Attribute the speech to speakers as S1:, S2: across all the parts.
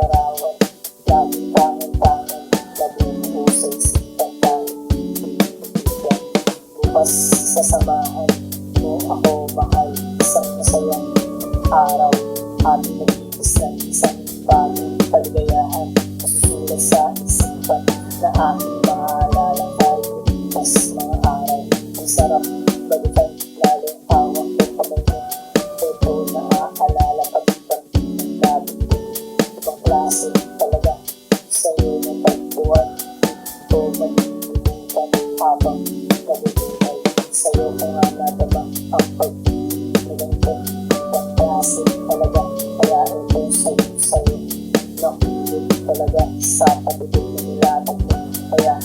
S1: larawan. Laging tangan-tangan, labing usay sipan tayo. Kaibigan, bukas sasamahan mo ako mahal. Isang masayang araw, ating nagigis ng isang bagong kaligayahan. Masusulat sa isipan na aking maalala tayo. Bukas mga araw, ang sarap balikan, lalo hawak ko kamay mo. Ito naaalala pag-ibang ng dati ko. Ibang klase talaga sa'yo na pagbuwan. Ito malilimutan habang nabubuhay. Sa'yo ko nga nadama ang pag-ibang ko. Ibang klase talaga, kaya ito sa'yo nahulog talaga sa patibig na nilatag mo. Kaya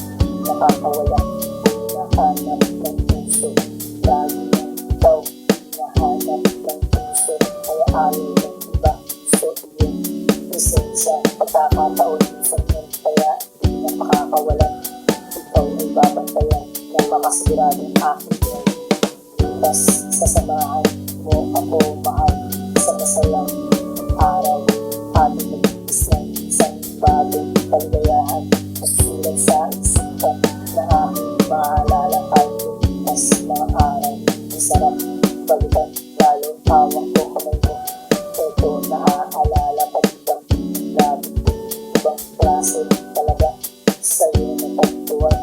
S1: nakakawala, nahanap ng puso. Lagi na ikaw, nahanap ng puso. Kaya ayaw ng iba, so iyong presensya. Pagkakataon minsan yun, kaya di na makakawalan. Ikaw ay babantayan ng makasiradong aking yan. Bukas sasamahan mo ako mahal sa masayang araw. Ating nagigis ng isang bagong kaligayahan. Masusulat sa isipan na aking maalala tayo. Bukas mga araw, ang sarap balikan, lalo hawak ko kamay mo. Ito naaalala pag-ibang lagi. Ibang klase talaga sa'yo na pagtuwan.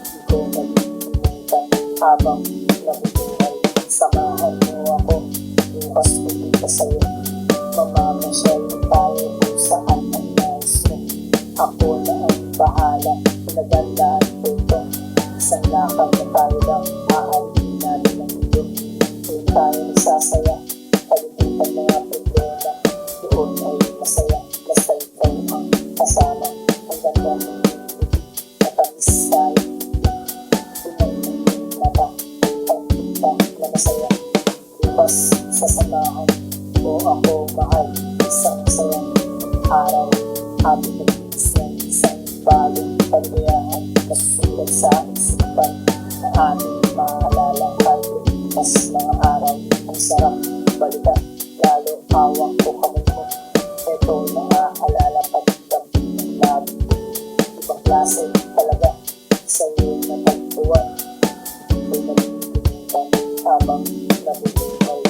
S1: Di ko malilimutan habang nabubuhay. Samahan mo ako, bukas pupunta sa'yo. Mamamasyal tayo kung saan ang nais mo. Ako na ang bahala, pinagandaan ko ito. Isang lakad na tayo lang, aalihin natin ang mundo. Doon tayo nagsasaya, kalimutan mga problema. Doon ay masaya, basta ikaw ang kasama. Ang ganda ng mundo, matamis tayo. Tunay ng mata, ang kita na masaya. Bukas sasamahan mo ako mahal, isang masayang araw. Ating nagigis ng isang bagong kaligayahan. Masusulat sa isipan na ating maalala tayo. Bukas mga araw, ang sarap balikan, lalo hawak ko kamay mo. Ito naaalala pag-ibang ng labi. Ibang klase talaga sa'yo na pagtuwan. Ito'y nalilimutan habang nabubuhay.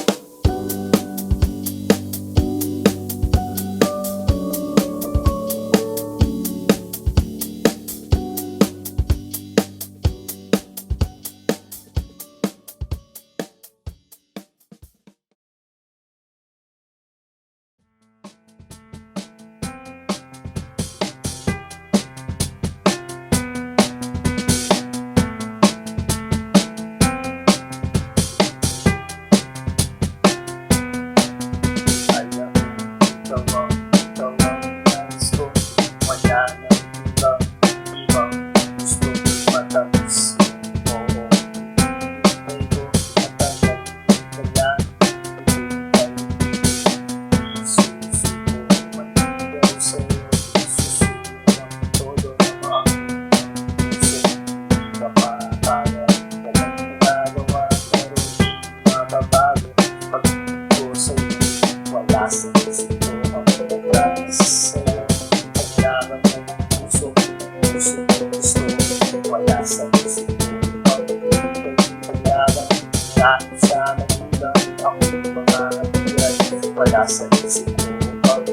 S1: Wala sa isip ko pag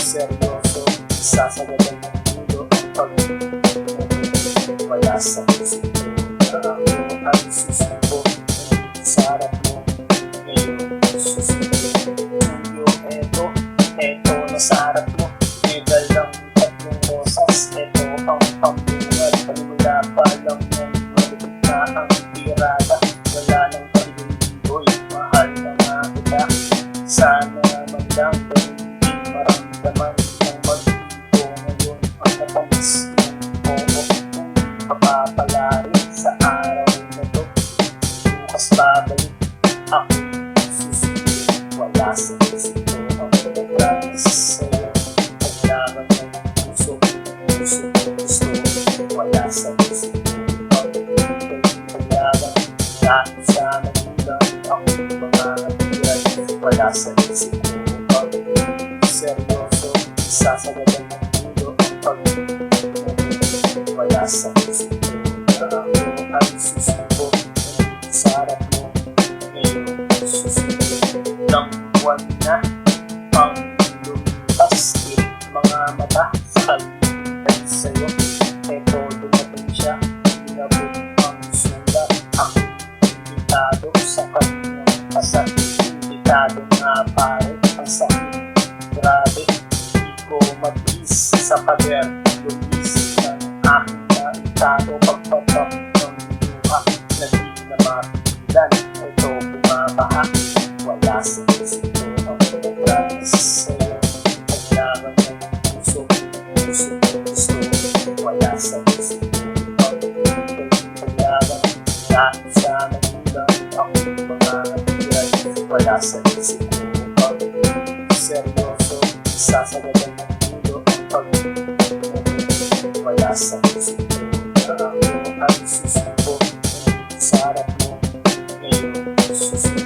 S1: seryoso, sasagalan ng mundo ang pag-ibig. Wala sa isip ko na ako ay susuko, nandito sa harap mo, ngayon susuko. Tuyo, eto na sa harap mo, medal ng tatlong rosas, eto ang pambungad. Panimula pa lang yan, malupit na ang tirada. Wala nang pag-ibig, mahal na nga kita. Sana man lang hindi maramdaman ng mag-ibo ngayon ang natamis ng oo. Kung kapapalari sa araw na to, bukas babalik ako susunod. Wala sa isip ko ang pagkakas sa'yo. Paglaman ng puso, gusto. Wala sa isip ko ang paglaban. Dahil sa nagulang ako mga hatiran. Wala sa isip ko pag seryoso, Sasagadan ng mundo ang pag-ibig. Wala sa isip ko na ako ay susuko sa harap mo. Ngayon susuko ng buwan na ang lumipas. Mga mata sa kalipay sa'yo. Eto dumating siya, inabot ang sulat. Ako imbitado sa kanyang kasal. Imbitado nga pare ang sakit. Grabe, di ko matiis sa pader. Lumis ng aking naitado. Pagpapak ng luha na di na mapigilan. Ito bumabaha, wala sa isip ko ang pagkakas sa'yo. Kailangan ng puso, gusto, wala sa isip ko ang kailangan. Dahil sa nagulang ang mga natiran, wala sa isip ko ang seryoso. Sasagadan ng mundo ang pag-ibig. Wala sa isip ko na ako ay susuko sa harap mo. Ngayon susuko.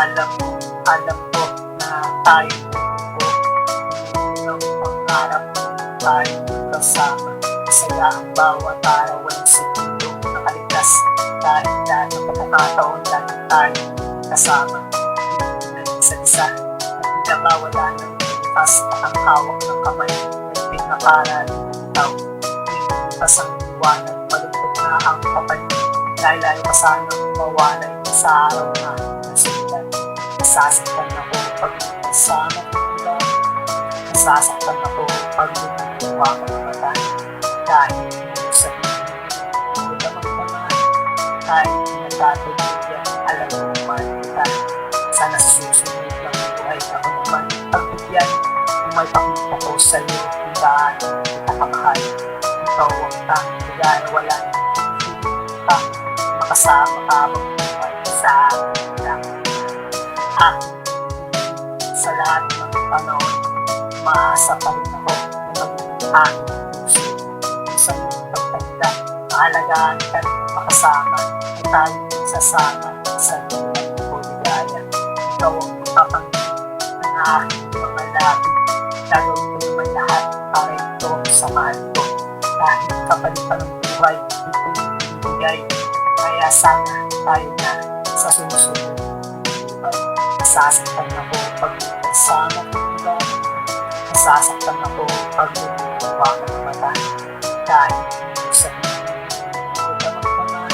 S1: Alam ko na tayo ng pangarap tayo kasama. Masaya ang bawat araw ay segundo nakaligtas. Dahil lahat ng pagkakataon lagi tayo kasama. Isa-isa, hindi na mawala ng lipas ang hawak ng kamay. May pinakaran ng tao. Lipas ang iwanan, malungkot na ang kapalit. Dahil ayaw ka sanang mawalay sa araw na nasimulan. Nasasaktan ako pag kasama ko. Nasasaktan ako pag lumuwa ko ng mata. Dahil sa hindi ko naman kahit nagkatulog alam ko naman kita. Sana susunod lang buhay ako naman. Pagbigyan, kung may pakita ko sa'yo, tindaan kita kamahal. Ikaw ang tanging gaya, wala nang kita. Makasama ka magbuhay sa akin lang. Aking sa lahat ng panahon, maasa pa rin ako na aking puso. Sa iyong pagtanda, maalagaan ka rin makasama at tayo sasama sa iyong buligaya. Ikaw ang ipapangin ng aking mga labi. Gagawin ko naman lahat para ito sa mahal ko. Dahil kapalit pa ng buhay, ito'y ibigay. Kaya sana tayo na sa susunod. Nasasaktan ako pag kasama ko nila. Nasasaktan ako pag lumuwa ko ng mata. Dahil sa hindi ko naman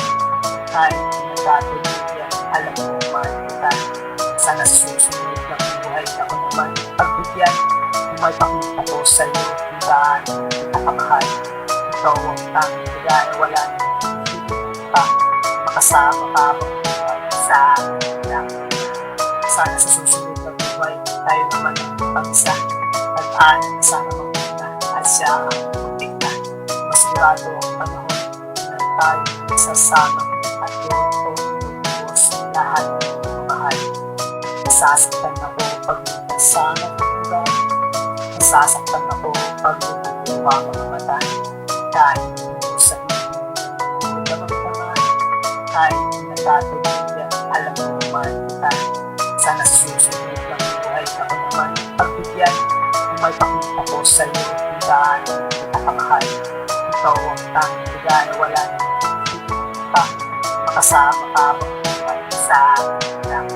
S1: kahit nagkatulog yan, alam ko naman kita. Sana susunod ng buhay ako naman. Pagbigyan, kung may pakita ko sa'yo, tindaan kita kamahal. Ikaw ang tanging gaya, wala nang kita. Makasama ka magbuhay sa akin lang. Sana sa susunod na buhay, tayo naman ang pag-isa. At-anan na sana magmuna at siya ang magtigna. Masigurado ang panahon na tayo sasama at doon ko inubuos lahat ng mahal. Nasasaktan ako pag kasama ko nila. Nasasaktan ako pag lumuwa ko ng mata. Dahil sa hindi ko naman kahit nagkatulog yan, alam ko naman kita. Sana susunod lang buhay ako naman. Pagbigyan, kung may pakita ko sa'yo, tindaan kita kamahal. Ikaw ang tanging gaya, wala nang kita. Makasama ka magbuhay sa akin lang.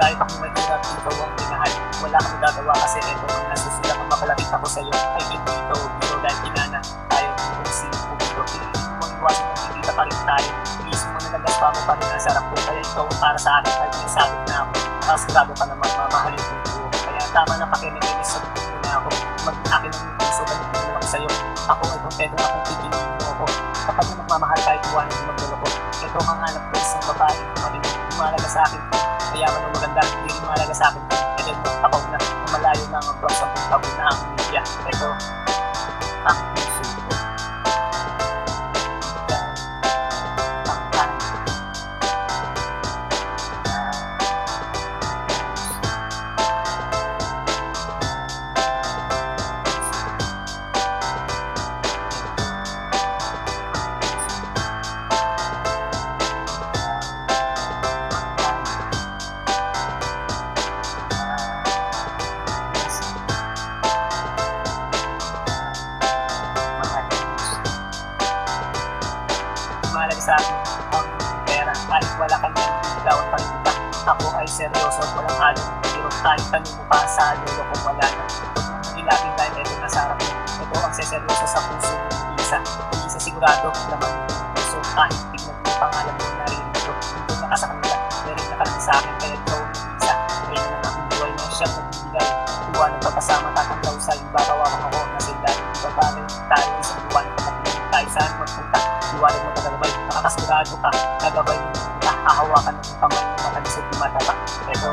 S1: Kahit ako mahirap, ikaw ang minahal. Wala kang gagawa kasi ito ang nasusulat ang makalapit ako sa'yo. Ay dito dahil tinana tayo kung sino dito. Piliin mo ang iwasan kung hindi pa rin tayo. Iisip mo na nagaspa mo pa rin ang sarap ko. Kaya ikaw para sa akin ay may sabit na ako. sigurado ka naman mamahalin ko buo. Kaya tama na pakinig sa buo na ako. Mag-akin ng puso, ganito naman ako sa'yo. Ako ay kontento na kung pipiliin mo ako. Kapag na magmamahal kahit iwanan mo magdalo ko. Ito ang hanap ko isang babae, lumalaga sa akin. Kaya man maganda, hindi rin malaga sa akin. And then magtapaw na, malayo na ang blog sa pagtabi na ang media. Ito, ang puso ko. Mahalaga sa akin ang pera kahit wala kang nagbigawan pa rin kita. Ako ay seryoso, walang halong pero kahit tanong mo pa sa lolo kung wala na. Huwag mong ilapin dahil ito nasa harap mo. Ito ang seseryoso sa puso ng isa sigurado naman yung puso kahit tignan mo pangalan mo naririnig ko. Hindi na ka sa kanila, meron na ka lang sa akin kaya ikaw ang isa. Kaya na ang buhay na siyang nagbibigay. Iwan ng pagkasama tatanggaw sa iba kawawa ako na sa ilalim. Iba bagay tayo isang iwan ng pagkakilin tayo saan magpunta. Iwanan mo tagagabay, nakakasigurado ka, tagabay mo na hahawakan ng kamay mo makalisod di mataba. Ito,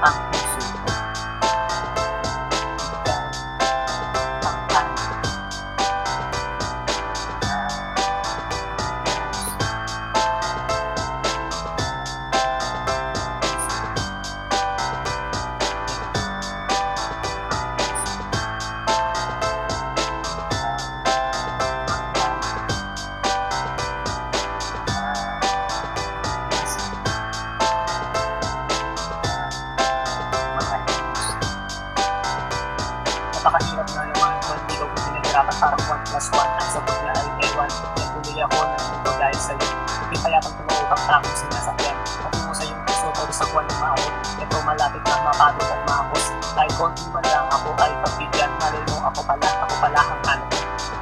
S1: ang puso ko. Ang tayo. Napakahirap na naman kung hindi ko pinaghirapan parang 1+1 ang sagot na ay ewan. Nagtuloy ako ng ito dahil sa'yo. Hindi payapang tumawag takong sinasakyan. Patungo sa iyong puso pero sa kuwan ng maawot. Ito malapit na mapagod at maakos. Kahit konti man lang ako ay pagbigyan. Malay mo ako pala ang hanap.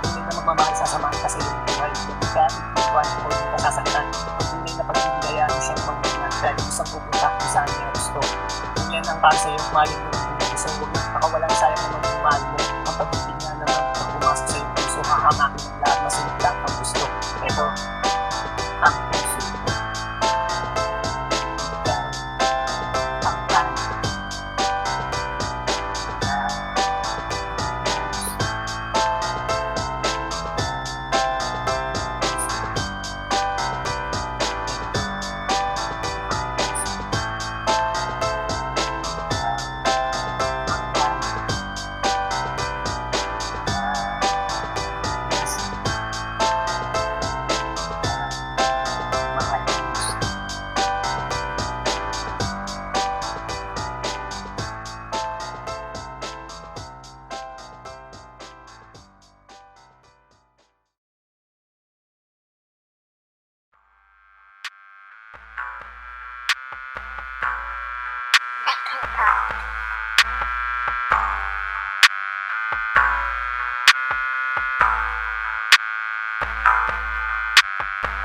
S1: Tunay na magmamahal sasamahan kasi yung buhay. Hindi ka iwan o hindi ka sasaktan. Ang tunay na pagbibigayaan siyang mangunan dahil isang pupunta kung saan niya gusto. Kung yan ang para sa'yo, malin mo isang huwag na nakawalang sayang na magmamahal mo. Ang pag-ibig nga naman pag pumasok sa iyong puso, hahamakin ng lahat masunod lang ang gusto. Ito, ang puso ko. Ang tayo.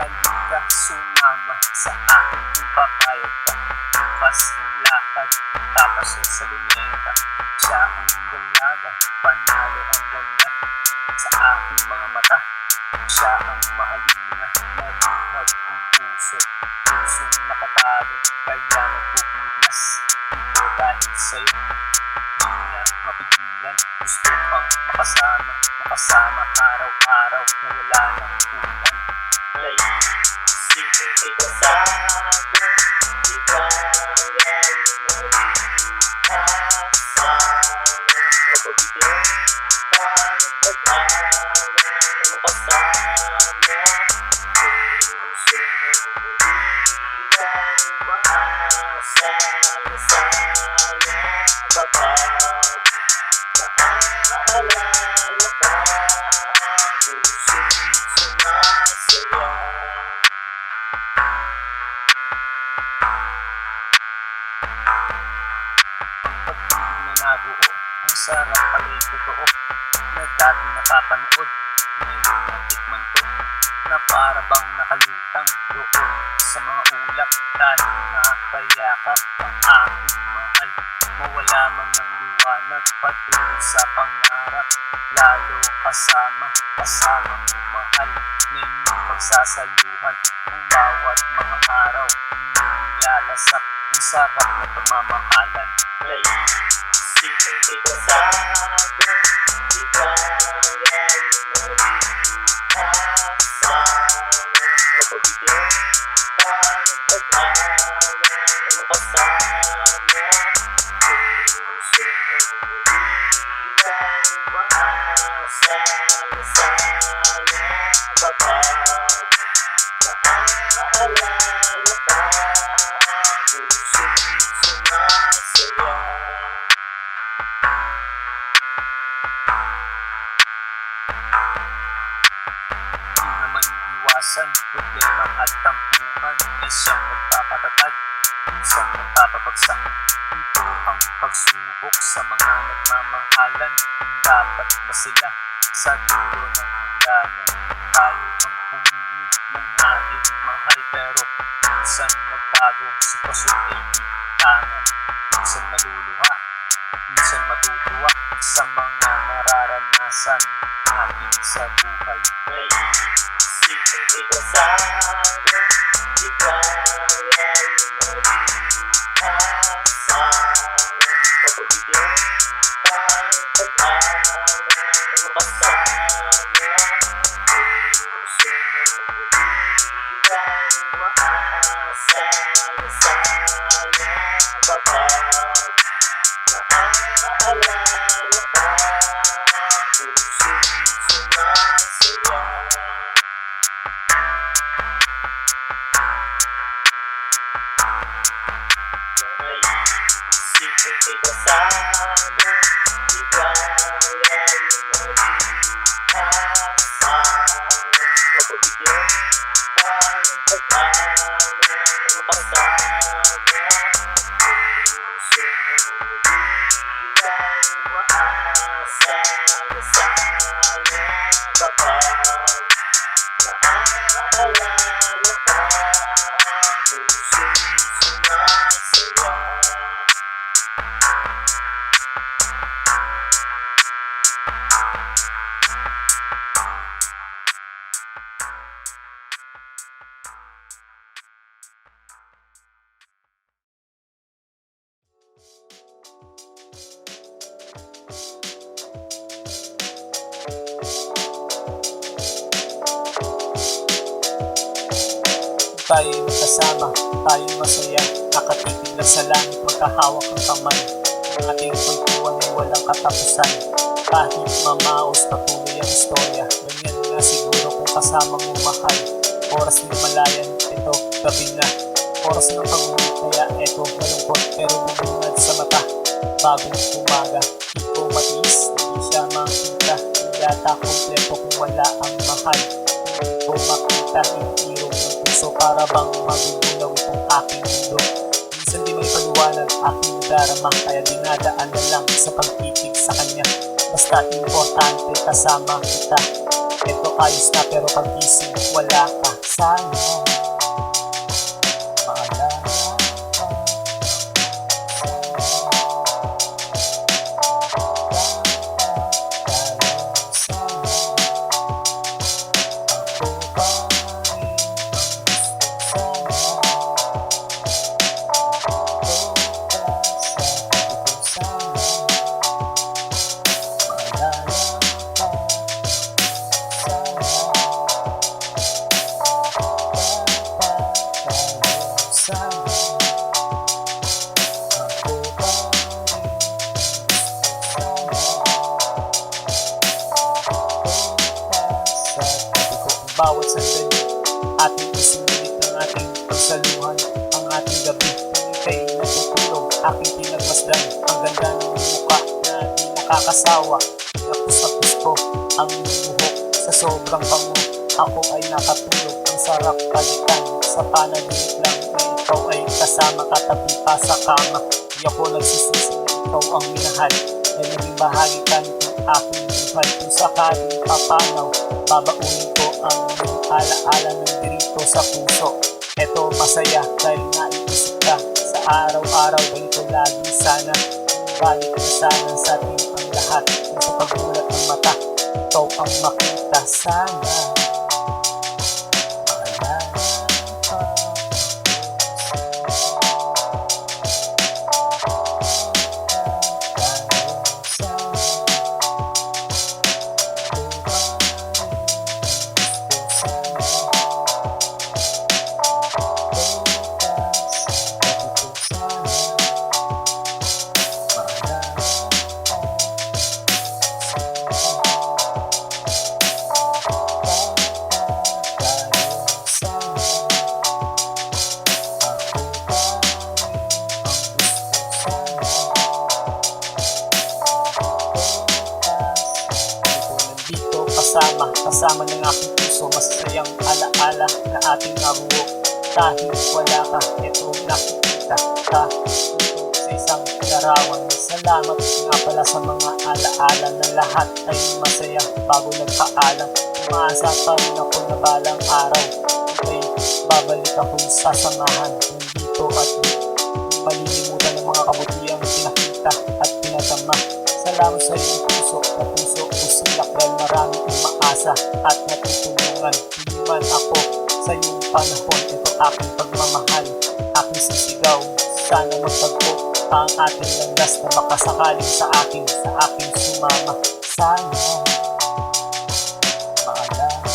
S1: Halika sumama sa akin kung papayag ka. Bukas ang lakad, tapasol sa luneta. Siya ang dalaga, panalo ang ganda. Sa aking mga mata, siya ang mahalina. Nagihag ang puso, pusong nakatago. Kaya nagpupumiglas, ito dahil sa'yo. Di na mapigilan, gusto pang makasama araw-araw na wala ng ulan. Ay, isipin kay kasama, ikaw ay mag-asama. Kapag-ibig ka ng pag-awa, makasama. Puso ulilang maasa na sana kapag naalala ka. Pusong sumasaya. Pag-ibig na nabuo, ang sarap pala'y totoo, na dati napapanood, ngayon natikman ko.
S2: para bang nakalutang doon sa mga ulap. Dahil nakakayakap ang aking mahal, mawala man ng liwanag patungo sa pangarap. Lalo kasama mo mahal, na inyong pagsasaluhan ang bawat mga araw. Nilalasap ang sarap na pamamahalan.
S1: Naisipin kita sana, di kaya kasama. Kapabigyan pa ng pag-asa na makasama. Puso muli kang maasa na sana kapag naaalala ka. Puso'y sumasaya.
S2: Di naman iwasan problema at tampuhan na siyang nagpapatatag, minsan nagpapabagsak. Ito ang pagsubok sa mga nagmamahalan. Dapat ba sila sa dulo ng hangganan? Tayo ang pumili ng ating mahal, pero minsan nagbago, sitwasyon ay bintangan. Minsan maluluha, minsan matutuwa sa mga nararanasan natin sa buhay.
S1: Naisipin kita sana, di kaya kasama. Kapabigyan pa ng pag-asa na makasama. Puso muli kang maasa na sana kapag naaalala ka. Puso'y sumasaya. Naisipin kita sana, di kaya kasama. Kapabigyan pa ng pag-asa na makasama. Puso muli kang maasa na sana kapag naaalala ka. Puso'y sumasaya.
S2: Tayo'y magkasama, tayo'y masaya, nakatitig lang sa langit, magkahawak ang kamay. Ang ating kulturan ay walang katapusan, kahit mamaos patuloy ang istorya. Ganyan nga siguro kung kasama mo mahal. Oras ng malayan, ito gabi na. Oras ng pag-uwi, kaya eto malungkot pero bumungad sa mata. Bagong umaga, di ko matiis, hindi siya makita. Hindi yata kompleto kung wala ang mahal. Hindi ko makita yung irong ng puso, para bang magugulaw itong aking mundo. Minsan di may paliwanag aking darama, kaya dinadaan na lang sa pagtitig sa kanya. Basta importante kasama kita. Ito ayos na pero pag-isip wala ka. Sana maalala ka. Bawat sandali, ating isinulit ng ating pagsaluhan. Ang ating gabi, ika'y natutulog, aking pinagmasdan. Ang ganda ng mukha na di nakakasawa. Napus ko ang buhok sa sobrang bango. Ako ay nakatulog, ang sarap palitan. Sa panaginip lang na ikaw ay kasama, katabi pa sa kama. Di ako nagsisisi na ikaw ang minahal. ay naging bahagi ka nitong aking buhay. Kung sakaling papanaw, babaunin ko ang iyong alaala ng dirito sa puso. Eto masaya dahil naiisip ka sa araw-araw, ganito lagi sana. Balik na sana sa ating ang lahat. Kung sa pagmulat ng mata, ikaw ang makita sana. Kasama ng aking puso, masasayang alaala na ating nabuo. Kahit wala ka, ito nakikita ka dito sa isang larawan. Salamat nga pala sa mga alaala na lahat ay masaya bago nagpaalam. Umaasa pa rin ako na balang araw ay babalik akong sasamahan dito at malilimutan ng mga kabutiang pinakita at pinatama. Salamat sa iyong puso na puso usilak dahil marami umaasa at natutulungan. Hindi man ako sa iyong panahon, ito aking pagmamahal, aking sisigaw. Sana magtagpo ang ating landas na makasakaling sa aking sumama. Sana maalala ka.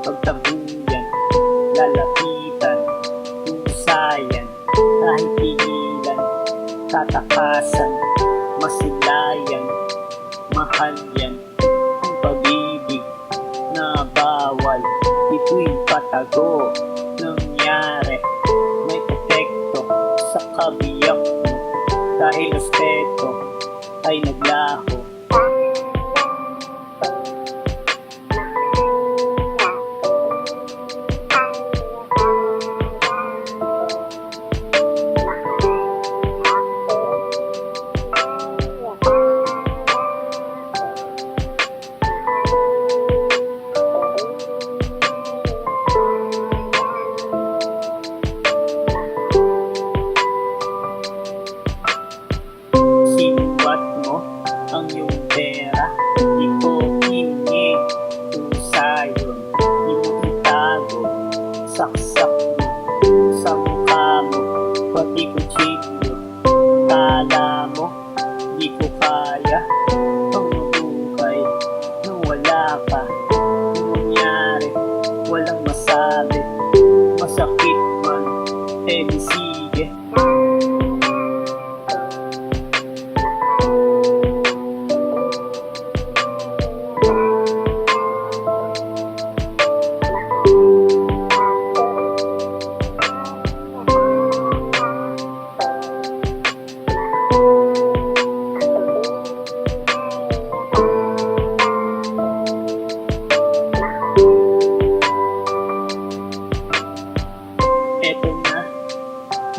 S2: Pagtabuyan, lalapitan, husayan, kahit pigilan, tatakasan, masilayan, mahal yan, ang pag-ibig na bawal, ito'y patago, nangyari, may epekto sa kabiyak mo, dahil respeto ay naglaho. Ang iyong pera, di ko hingi. Usayon, di mo itago. Saksak mo sa mukha mo, pati kutsilyo. Kala mo, di ko kaya ang mabuhay nung wala ka. Nung mangyari, walang masabi. Masakit man, di sige.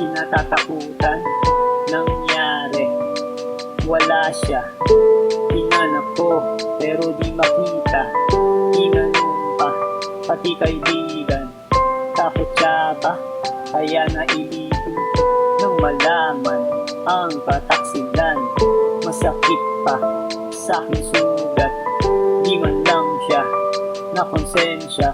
S2: kinatatakutan nangyari. Wala siya, hinanap ko pero di makita. Tinanong pa, pati kaibigan, takot siya ba? Kaya nailipin nang malaman ang kataksilan. Masakit pa sa aking sugat, di man lang siya na konsensya.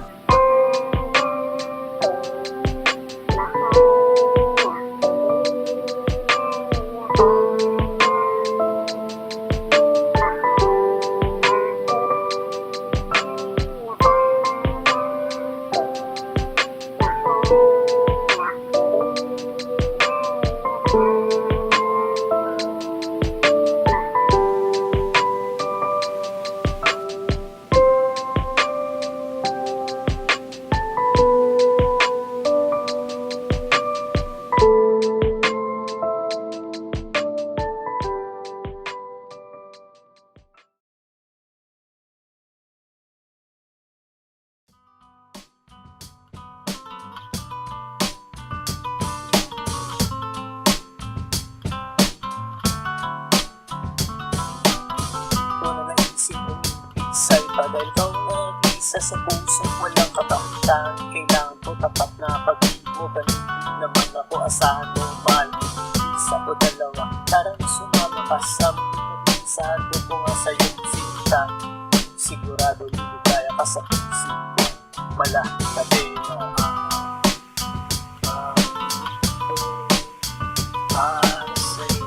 S2: Sa iba dahil ikaw nag-isa sa pusong walang katamtahan. Kailangan ko tapat na pag-ibig mo, ganun naman ako asahan mo, mahal. Isa o dalawa, tara na sumama ka sa mga sabi ko nga sa'yo sinta. Sigurado liligaya ka sa puso ko, malaki ka din. Para sa'yo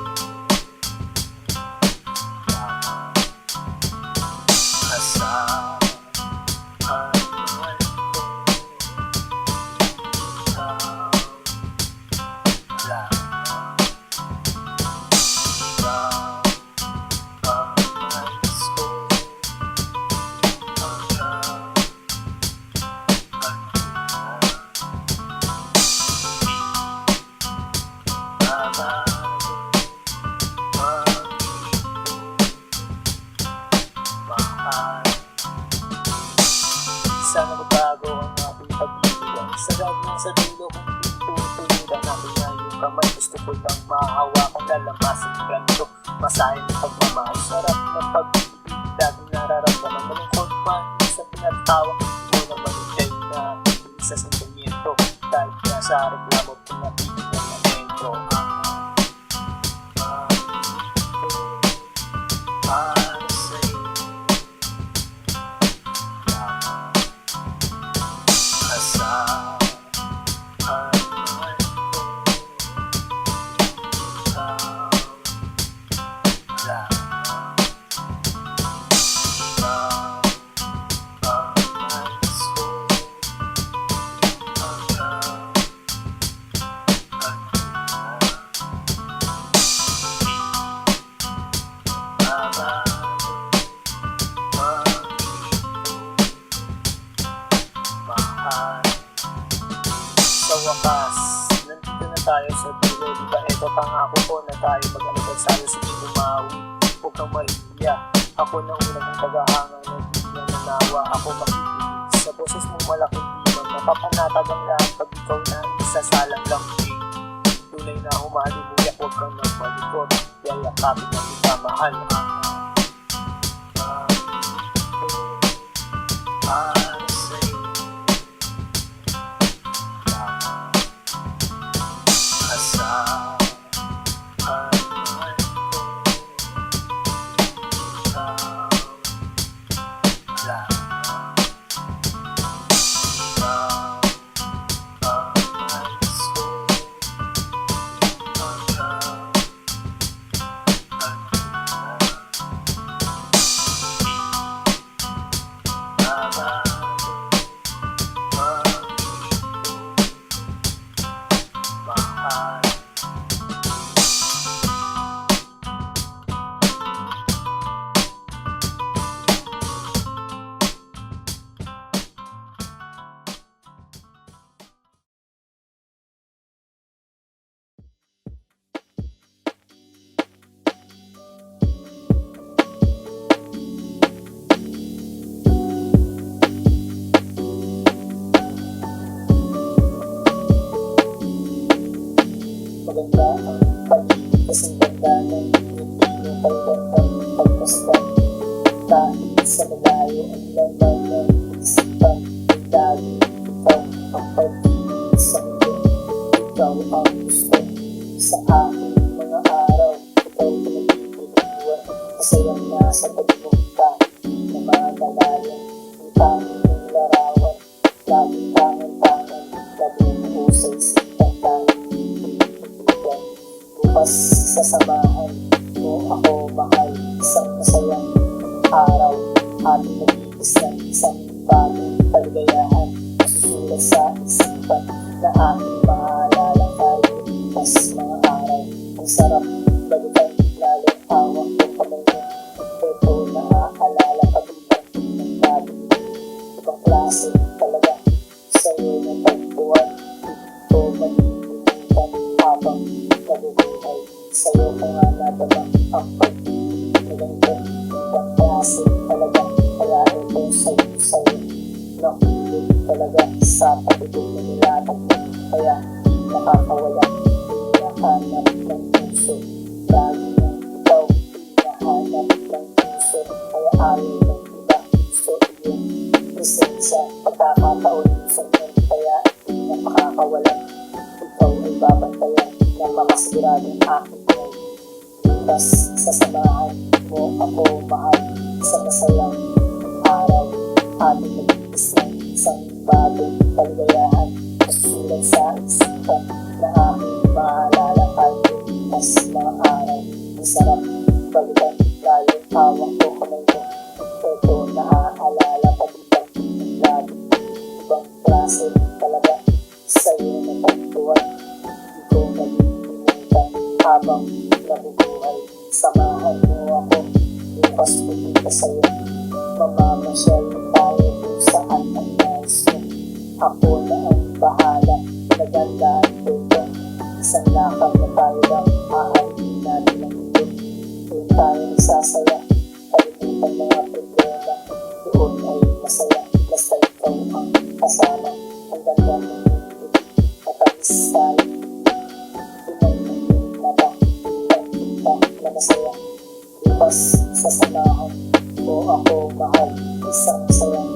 S2: sana magbago ang ating pag-ibigan. Sagad na sa dulo kung tutulugan natin na yung kamay. Gusto ko lang mahawakan, lalamasin ganito. Masahin ng pagmamahal, sarap ng pag-ibig. Laging nararamdaman, malungkot man sa pinatawa. Mo naman kayo na sa sentimiento. Dahil na sa reklamo, pinapigil ng lamento. Para sa'yo sa wakas, nandito na tayo sa dulo. Diba ito pangako ko na tayo mag-alagad sa'yo sa bumawi. Huwag kang mahihiya, ako na unang mong paghahanga na di na nanawa. Ako makikinig sa boses mong malaking dimang napapanatag ang lahat pag ikaw na isasalang lang din. Tunay na humalimuyak, huwag kang nang malikot. Yayakapin na kita mahal. Para sa'yo
S1: Kasing ganda ng ngiti mo pagkatang pagmasdan. Kahit sa malayo ang laman ng isipan, lagi ikaw ang pag-ibig sa mundo. Ikaw ang gusto sa aking mga araw. Ikaw pinag-ibig-iwan, masayang nasa tabi mo ka, na magalayan ang tanging mong larawan. Laging tangan-tangan, labing-usay sikat tanging pinag-ibig. Bukas sasamahan mo ako, mahal, isang masayang araw. Ating nag-iis ng isang bagong kaligayahan, masusulat sa isipan na aking maalala tayo. Mas mga araw, ang sarap balikan, lalong hawak ko kamay mo. Ito naaalala kabilang ng gabi. Ibang klase talaga sa'yo na tagpuan. Ito malilimutan habang nabubuhay. Sa'yo ko nga natabang ang pag-ibig na ganito. Ibang klase talaga, kaya ito sa'yo. Nakulit talaga sa pag-ibig na nilatag mo. Kaya nakakawala, hinahanap ng puso. Lagi nang ikaw, hinahanap ng puso. Kaya ayaw ng iba, gusto iyong presensya. Pagkakataon sa iyo, kaya di na makakawalan. Ikaw ay babantayan na makasiguradong aking buhay. Bukas sasamahan mo ako, mahal, sa masayang araw. Ating nag-iis ng isang bagong kaligayahan, masusulat sa isipan na aking maalala tayo. Mas mga araw, ang sarap balikan, lalong hawak ko kamay mo. Ito naaalala pagbibang ng lagi. Ibang klase talaga sa'yo na tagpuan. Di ko malilimutan habang nabubuhay. Samahan mo ako, bukas pupunta sa'yo. Mamamasyal tayo kung saan ang nais mo. Ako na ang bahala, nagandaan ko ito. Isang lakad na tayo lang, aalihin natin ang mundo. Doon tayo nagsasaya, kalimutan mga problema. Doon ay masaya, basta ikaw ang kasama. Ang ganda ng mundo, matamis tayo. Tunay ng iyong mata, kita na masaya. Bukas sasamahan mo ako, mahal, isang masayang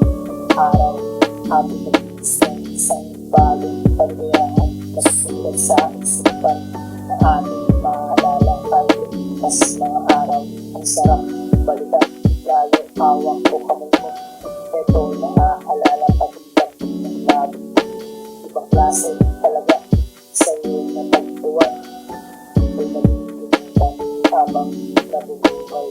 S1: araw. Ating nag-iis ng isang bagong kaligayahan, masusulat sa isipan na ating maalala tayo. Mas mga araw, ang sarap balikan, lalo hawak ko kamay mo. Ito naaalala pagbibang ng labi. Ibang klase talaga sa'yo na tagpuan. Ito'y malilimutan habang nabubuhay.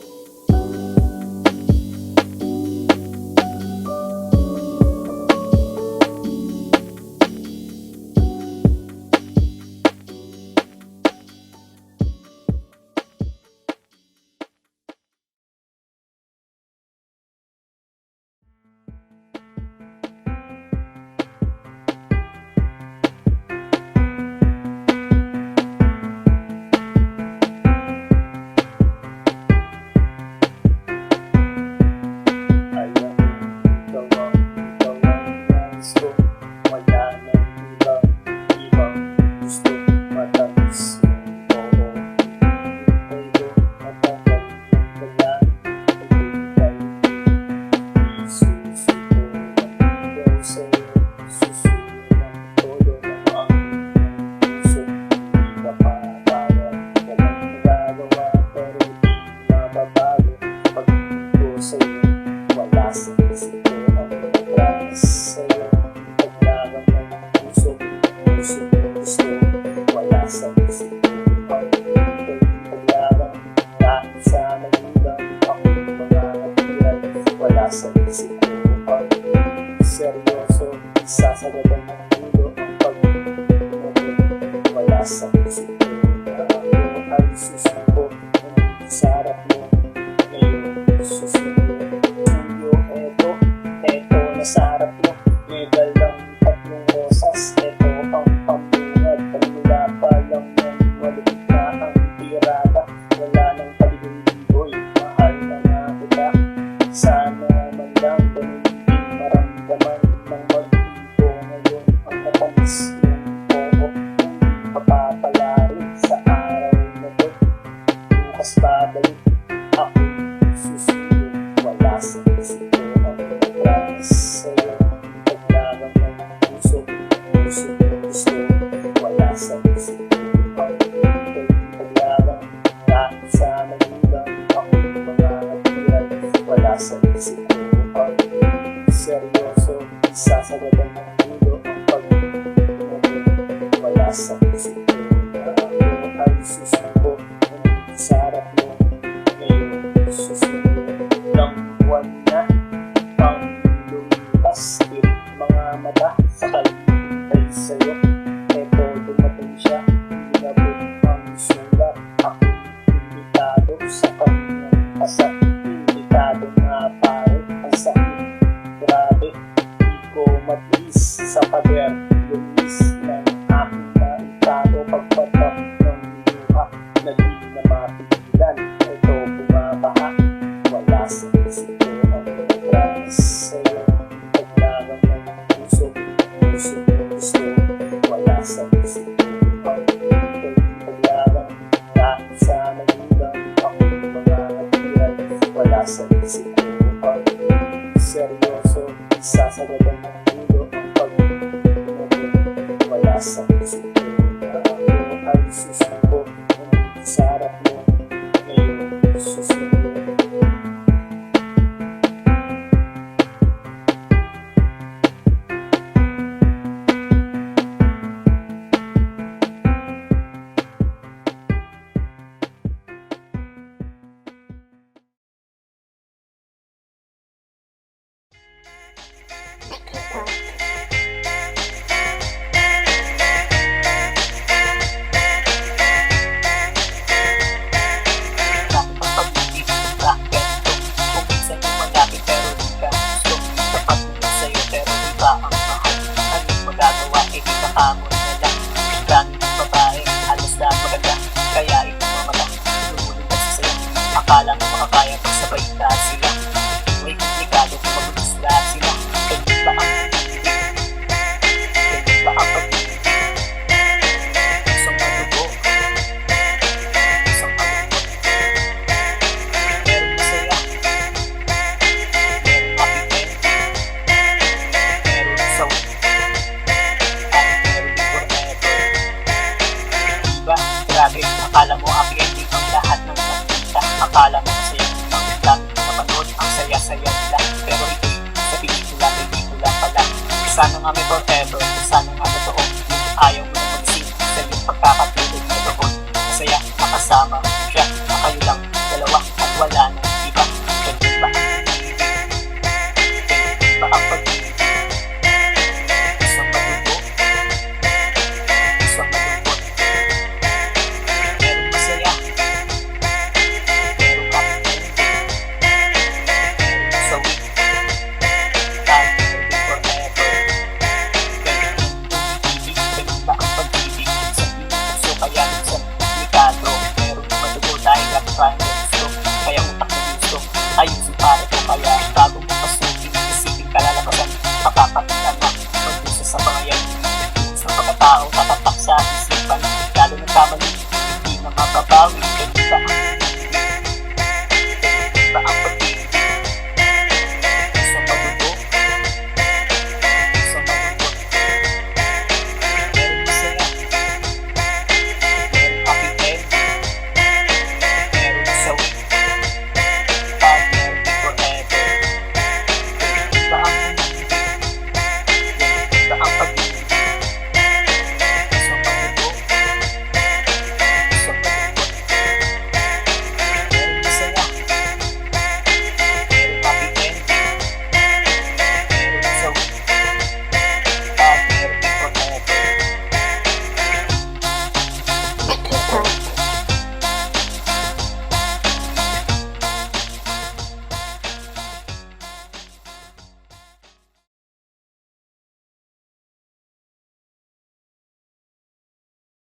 S1: Sa isip ko ang seryoso, sasagadan ng mundo ang pag-ibig. Wala sa isip ko na ako ay susuko. Nandito sa harap mo, ngayon susuko. Eto na sa harap mo, may dalang tatlong rosas. Eto ang pambungad, pagmula pa lang ng malupit na ang tirada. Wala nang paligong-ligoy, mahal na nga kita. Sana man lang ganun din maramdaman ng mag-ibo ngayon ang matamis yung oo. Hindi mapapala rin sa araw na to. Wala sa isip ko na ako ay susuko sa harap mo. Ngayon susunod ng buwan na pang lumipas. Tirik mga mata sa kalibay sa'yo. Eto dumating siya, hinabot ang sulat. Ako imbitado sa kanyang kasal. Imbitado nga pare, ang sakit. Grabe, di ko matiis sa pader. Lumis ng aking naitado. Pagpatak ng luha na di na mapigilan. Ito bumabaha, wala sa isip ko ang pagkakas sa'yo. Paglaban ng puso, puso gusto. Wala sa isip ko ang paglaban. Dahil sa nagulang akong mga hatiran. Wala sa isip ko ang seryoso. Sasagadan ng ulo ang pag-ibig. Wala sa isip ko na ako ay susuko sa harap mo. Ngayon susunod.
S2: Bakit ang pag-ibig ka ganito? Kung minsan yung malapit pero di ka gusto. Tapat mo sa'yo pero di ka ang mahal. Anong magagawa eh ikakamon na lang. Ang dami ng babae, halos lahat maganda. Kaya ito mamala, lumulong ka sa sayo. Akala mo makakaya pag sabay lahat sila. May komplikado kung magulos lahat sila. Ganyan ba ang pag-ibig? Ganyan ba ang pag-ibig? Isang madugo, isang malungkot. Meron masaya, meron makitin, meron sawi, at meron din forever. Diba? Grabe, akala mo happy ending ang lahat ng nakita. Akala mo masaya ang dami napanood, ang saya-saya nila. Pero ito'y sa pelikula pala. Sana nga may forever, sana